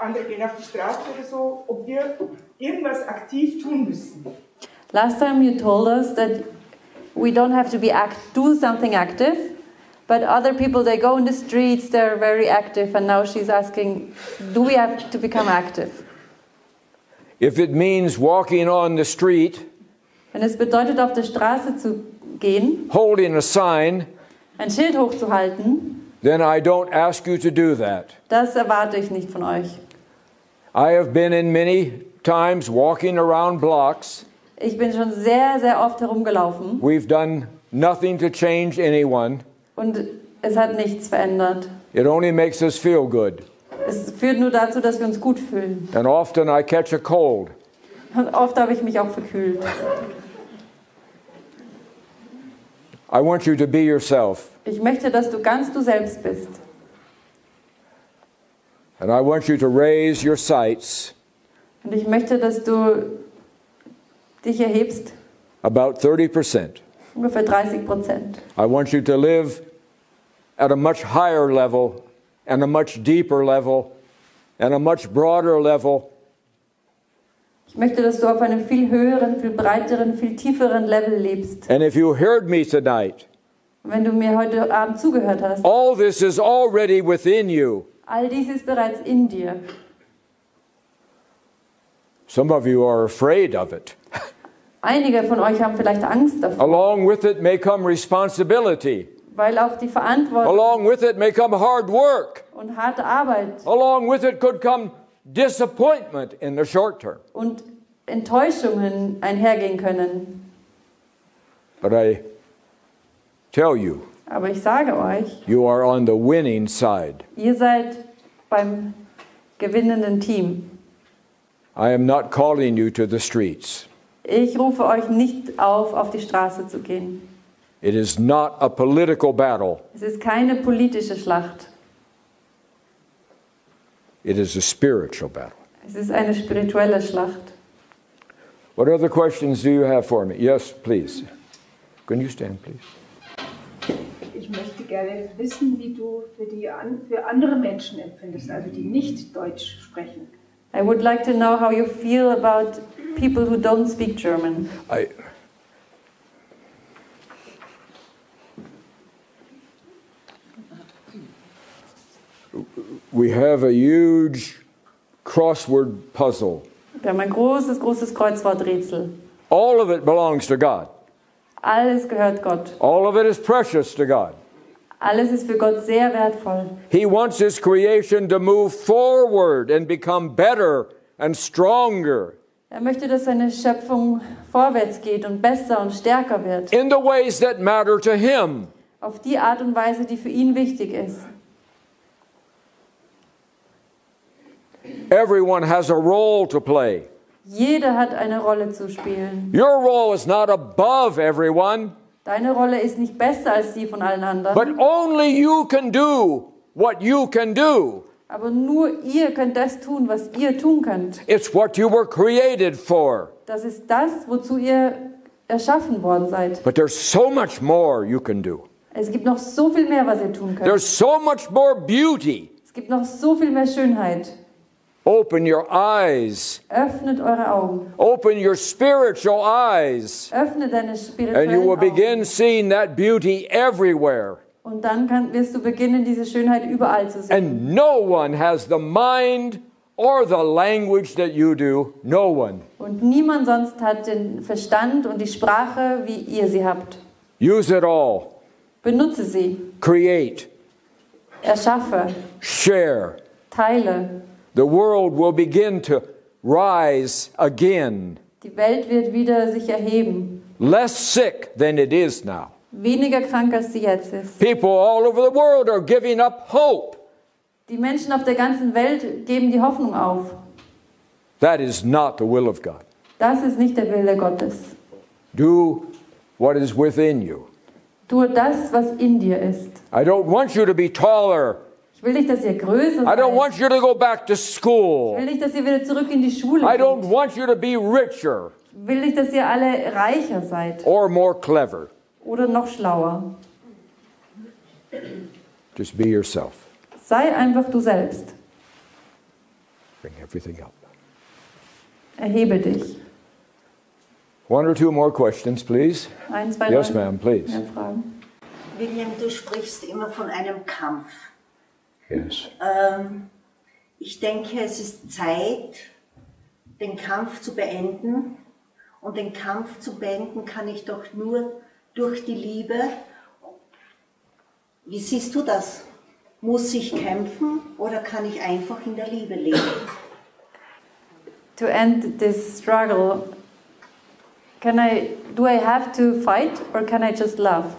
andere gehen auf die Straße oder so, ob wir irgendwas aktiv tun müssen. Last time you told us that we don't have to do something active, but other people, they go in the streets, they're very active, and now she's asking, do we have to become active? If it means walking on the street, Wenn es bedeutet, auf der Straße zu gehen, holding a sign, ein Schild hochzuhalten, then I don't ask you to do that. das erwarte ich nicht von euch. I have been in many times walking around blocks. Ich bin schon sehr, sehr oft herumgelaufen We've done nothing to change anyone. und es hat nichts verändert. It only makes us feel good. Es führt nur dazu, dass wir uns gut fühlen. And often I catch a cold. Und oft habe ich mich auch verkühlt. I want you to be yourself. Ich möchte, dass du ganz du selbst bist. And I want you to raise your sights Und ich möchte, dass du dich erhebst, about 30%. ungefähr 30%. I want you to live at a much higher level and a much deeper level and a much broader level. Ich möchte, dass du auf einem viel höheren, viel breiteren, viel tieferen Level lebst. And if you heard me tonight, Und wenn du mir heute Abend zugehört hast, all this is already within you. all dies ist bereits in dir. Some of you are afraid of it. Einige von euch haben vielleicht Angst davor, Along with it may come responsibility. weil auch die Verantwortung Along with it may come hard work. und harte Arbeit Along with it could come disappointment in the short term. und Enttäuschungen einhergehen können. But I tell you, Aber ich sage euch, you are on the winning side. ihr seid beim gewinnenden Team. I am not calling you to the streets. Ich rufe euch nicht auf die Straße zu gehen. It is not a political battle. Es ist keine politische Schlacht. It is a spiritual battle. Es ist eine spirituelle Schlacht. What other questions do you have for me? Yes, please. Can you stand, please? Ich möchte gerne wissen, wie du für andere Menschen empfindest, also die nicht Deutsch sprechen. I would like to know how you feel about people who don't speak German. We have a huge crossword puzzle. Wir haben ein großes, großes Kreuzworträtsel. All of it belongs to God. Alles gehört Gott. All of it is precious to God. Alles ist für Gott sehr wertvoll. He wants His creation to move forward and become better and stronger Er möchte, dass seine Schöpfung vorwärts geht und besser und stärker wird. in the ways that matter to Him. Auf die Art und Weise, die für ihn wichtig ist. Everyone has a role to play. Jeder hat eine Rolle zu spielen. Your role is not above everyone, Deine Rolle ist nicht besser als die von allen anderen. but only you can do what you can do. Aber nur ihr könnt das tun, was ihr tun könnt. It's what you were created for. Das ist das, wozu ihr erschaffen worden seid. But there's so much more you can do. Es gibt noch so viel mehr, was ihr tun könnt. There's so much more beauty. Es gibt noch so viel mehr Schönheit. Open your eyes. Öffnet eure Augen. Open your spiritual eyes. Öffne deine And spirituellen you will Augen. begin seeing that beauty everywhere. Und dann wirst du beginnen, diese Schönheit überall zu sehen. And no one has the mind or the language that you do. No one. Und niemand sonst hat den Verstand und die Sprache, wie ihr sie habt. Use it all. Benutze sie. Create. Erschaffe. Share. Teile. The world will begin to rise again. Die Welt wird wieder sich erheben. Less sick than it is now. Weniger krank, als sie jetzt ist. People all over the world are giving up hope. Die Menschen auf der ganzen Welt geben die Hoffnung auf. That is not the will of God. Das ist nicht der Wille Gottes. Do what is within you. Tue das, was in dir ist. I don't want you to be taller. Ich will nicht, dass ihr größer I seid. don't want you to go back to Ich school. will nicht, dass ihr wieder zurück in die Schule I geht. don't want you to be richer Ich will nicht, dass ihr alle reicher seid or more clever. oder noch schlauer. Just be yourself. Sei einfach du selbst. Bring everything up. Erhebe dich. One or two more questions, please. Ein, zwei, Yes, drei ma'am, please. mehr Fragen. William, du sprichst immer von einem Kampf. Yes. Ich denke, es ist Zeit, den Kampf zu beenden. Und den Kampf zu beenden kann ich doch nur durch die Liebe. Wie siehst du das? Muss ich kämpfen oder kann ich einfach in der Liebe leben? To end this struggle, do I have to fight or can I just love?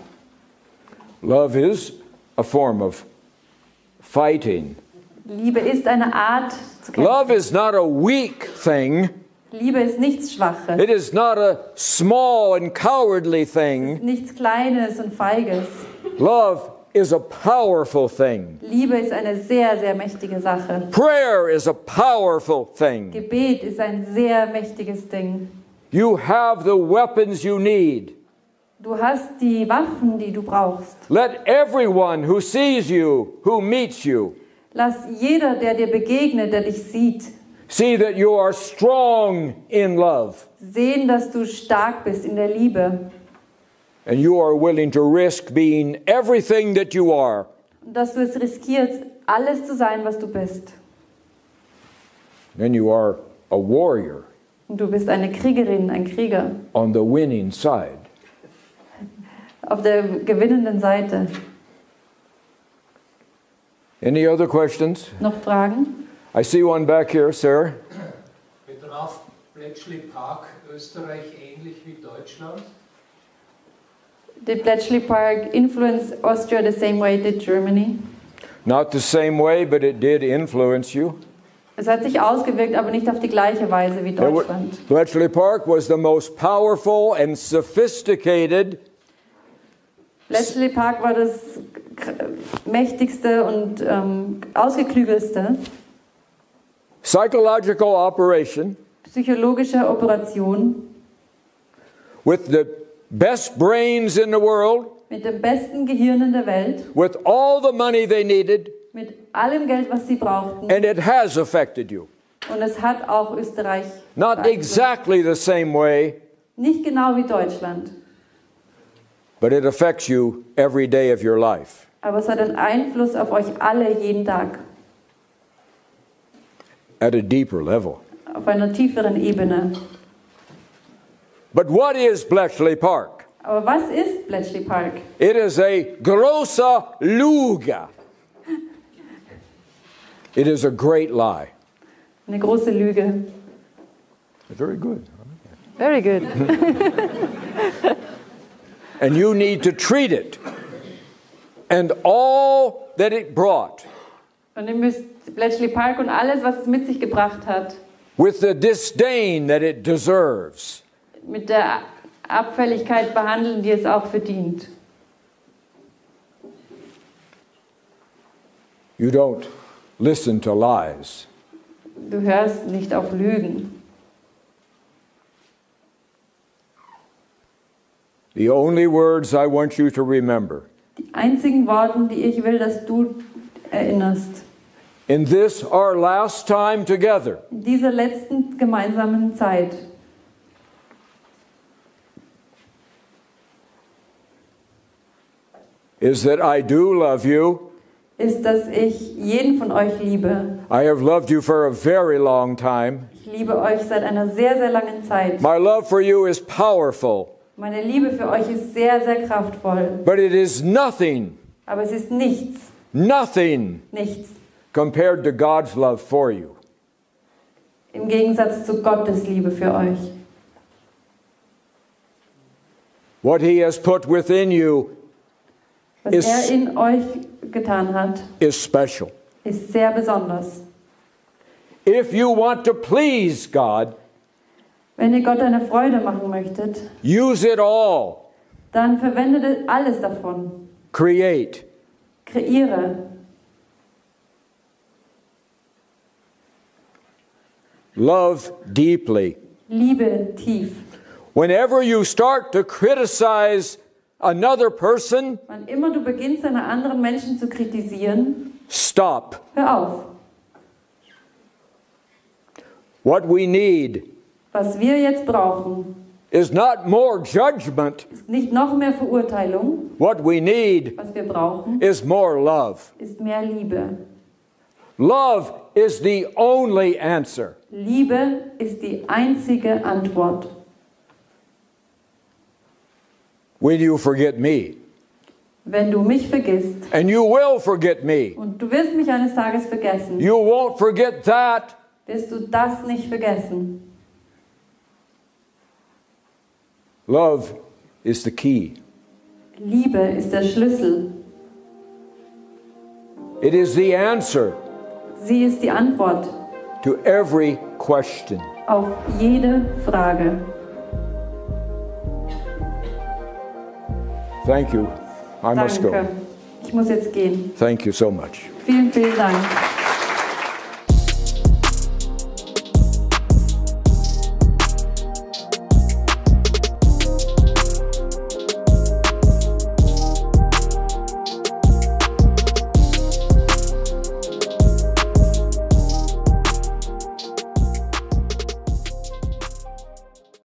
Love is a form of fighting. Liebe ist eine Art zu kämpfen. Love is not a weak thing. Liebe ist nichts Schwaches, It is not a small and cowardly thing. nichts Kleines und Feiges. Love is a powerful thing. Liebe ist eine sehr, sehr mächtige Sache. Prayer is a powerful thing. Gebet ist ein sehr mächtiges Ding. You have the weapons you need. Du hast die Waffen, die du brauchst. Let everyone who sees you, who meets you, Lass jeder, der dir begegnet, der dich sieht, see that you are strong in love sehen, dass du stark bist in der Liebe and you are willing to risk being everything that you are. und dass du es riskierst, alles zu sein, was du bist. Then you are a warrior Und du bist eine Kriegerin, ein Krieger on the winning side. auf der gewinnenden Seite. Any other questions? Noch Fragen? I see one back here, sir. Betraf Bletchley Park Österreich ähnlich wie Deutschland? Did Bletchley Park influence Austria the same way it did Germany? Not the same way, but it did influence you. Es hat sich ausgewirkt, aber nicht auf die gleiche Weise wie Deutschland. Bletchley Park was the most powerful and sophisticated Bletchley Park war das mächtigste und ausgeklügelste psychological operation psychologische Operation with the best brains in the world, mit den besten Gehirnen der Welt, with all the money they needed, mit allem Geld, was sie brauchten. and it has affected you. Und es hat auch Österreich Not beeinflusst. exactly the same way, Nicht genau wie Deutschland, but it affects you every day of your life. aber es hat einen Einfluss auf euch alle jeden Tag, At a deeper level. auf einer tieferen Ebene. But what is Bletchley Park? Aber was ist Bletchley Park? It is a große Lüge. It is a great lie. Eine große Lüge. Very good. Very good. And you need to treat it and all that it brought Und ihr müsst Bletchley Park und alles, was es mit sich gebracht hat, with the disdain that it deserves. Mit der Abfälligkeit behandeln, die es auch verdient. You don't listen to lies. Du hörst nicht auf Lügen. The only words I want you to remember Die einzigen Worte, die ich will, dass du erinnerst. in this our last time together In dieser letzten gemeinsamen Zeit is that I do love you. ist, dass ich jeden von euch liebe. I have loved you for a very long time. Ich liebe euch seit einer sehr, sehr langen Zeit. My love for you is powerful, Meine Liebe für euch ist sehr, sehr kraftvoll. but it is nothing, Aber es ist nichts, nothing nichts compared to God's love for you. im Gegensatz zu Gottes Liebe für euch. What He has put within you Was Ist- er in euch getan hat, is special. ist sehr besonders. If you want to please God, Wenn ihr Gott eine Freude machen möchtet, use it all. dann verwendet alles davon. Create. Kreiere. Love deeply. Liebe tief. Whenever you start to criticize another person, Wann immer du beginnst, einen anderen Menschen zu kritisieren, stop. hör auf. What we need Was wir jetzt brauchen, is not more judgment. ist nicht noch mehr Verurteilung. What we need Was wir brauchen, is more love. ist mehr Liebe. Love is the only answer. Liebe ist die einzige Antwort. When you forget me, Wenn du mich vergisst, and you will forget me, und du wirst mich eines Tages vergessen, you won't forget that. wirst du das nicht vergessen. Love is the key. Liebe ist der Schlüssel. It is the answer Sie ist die Antwort to every question. auf jede Frage. Thank you. I must go. Danke. Ich muss jetzt gehen. Thank you so much. Vielen, vielen Dank.